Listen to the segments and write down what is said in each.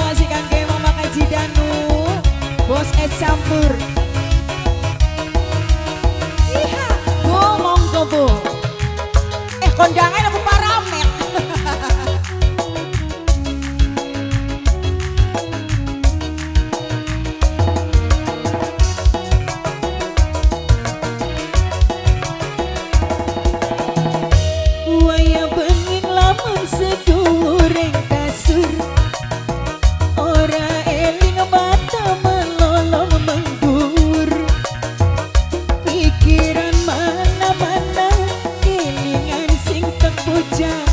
kasih kangge Mama Kaji Danu, Bos es campur. Iya, Bu monggo Bu. Kondangan aku paramet. Waya benging lamun sedureng kasur, ora eling mata melolong menggur, pikiran mana-mana kelingan sing tepujang,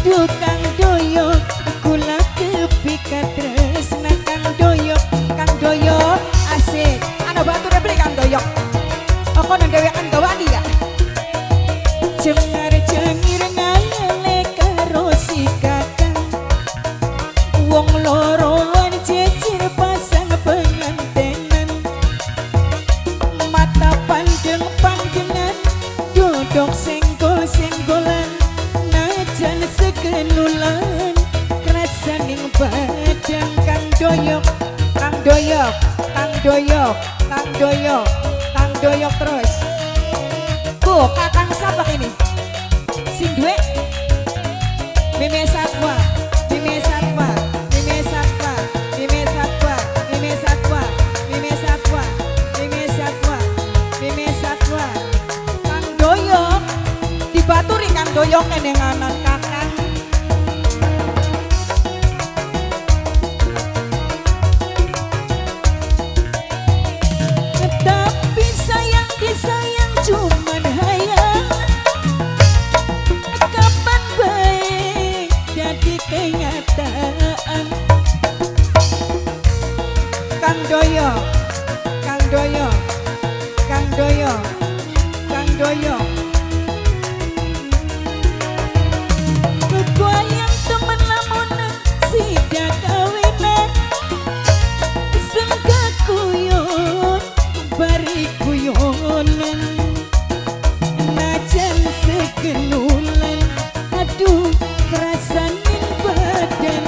dukang doyok kula kepikat tresna Kang Doyok asik ana batur beli Kang Doyok aku nang dewekan gawani ya cengar-cengir ngayale karo si kakang wong loroan cecer pasang pengantenan mata pandeng-pandengan dodok senggol-senggolan najan segenulan kerasaning badan Kang Doyok terus Bu kakang siapa ini sing duwe Mime Satwa Kang Doyok dibaturi Kang Doyok enenganan kakang tapi sayang disayang cuman hayal kapan baik jadi kenyataan Kang Doyok kebayang temen lamunan sidak kawinan sengka kuyon bari kuyonan najan segenulan aduh perasanin badan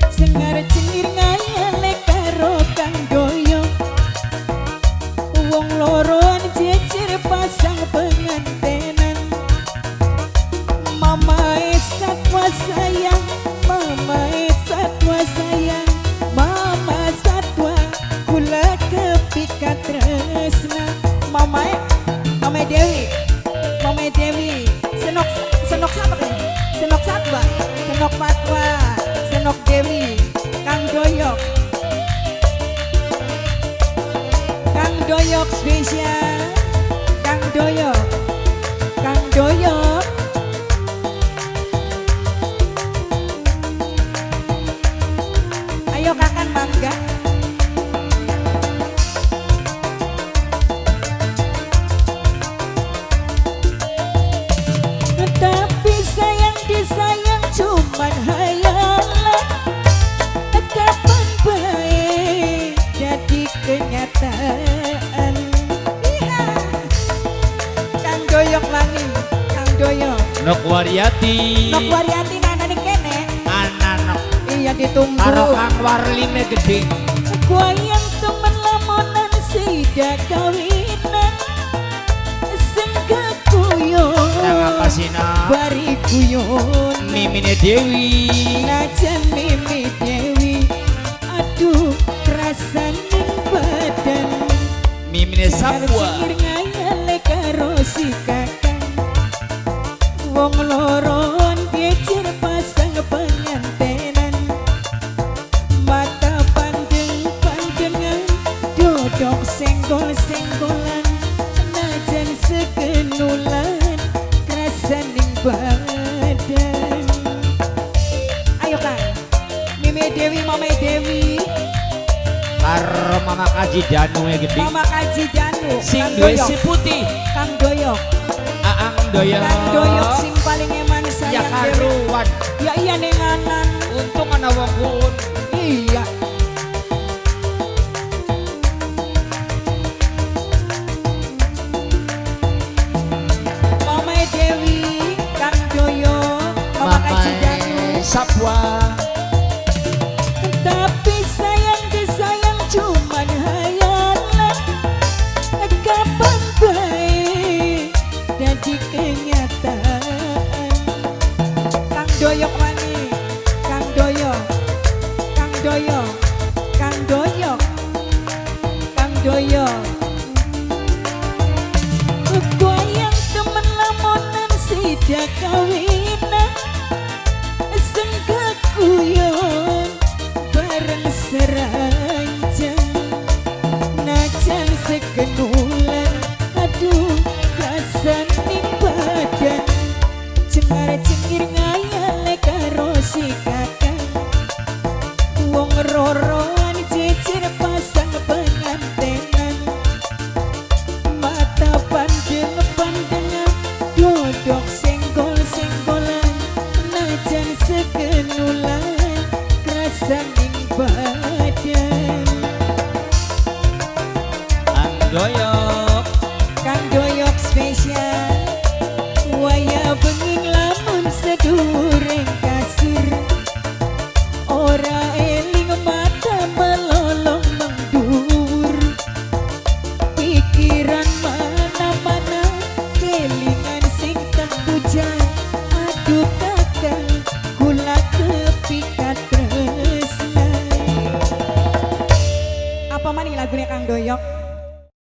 sengar cengir ngayale karo Kang Doyok wong loroan cecer pasang pengantenan Mama Satwa sayang Mama Satwa kula kepikat tresna Mama Dewi senok siapa kan senok Satwa senok Fatwa senok Dewi Kang Doyok spesial Kang Doyok ayo kakang mangga tapi sayang disayang cuman hayalan kapan baik jadi kenyataan iya. Kang Doyok lani Kang Doyok Nok Wariati nana ning kene anak iya ditunggu karo Kang Warline gede kuayang temen lamonan sidak kawinan sengka kuyon apa sih nak bari kuyon Mimine Dewi najan Mimi Dewi aduh kerasaning badan Mimine Satwa cengir ngayale karo si kakang wong loron cecer pasang pengantenan mata pandeng-pandengan dodok senggol-senggolan najan segenulan kerasaning badan ayo Kang Mimi Dewi Mama Dewi karo Mama Kaji Danu gede Mama Kaji Danu sing Kang duwe Doyok si putih Kang Doyok Aang Doyok Kang Doyok sing paling eman ya sayang karuan ya iya nenganan untung ana wong kun iya Mama Dewi Kang Doyok Mama Kaji Danu Sapwa tapi Doyok, Kang Doyok, Kang Doyok. Kebayang temen lamonan sidak kawinan, sengkakuyon bareng seranjang, najan sekenulan, aduh kasan ning badan, cengar cengir ngayale karo si kakang. Wong roroan jejer pasang pengantenan, mata pandeng-pandengan, dodok senggol-senggolan, najan sekenulan, kerasa ning badan. Kang Doyok, Kang Doyok spesial, waya benging lamun sedureng kasur, ora eling mata melolong mengdur, pikiran mana-mana kelingan sing tak hujan, aduh kakang kula kepikat tresna. Apa maning lagunya Kang Doyok?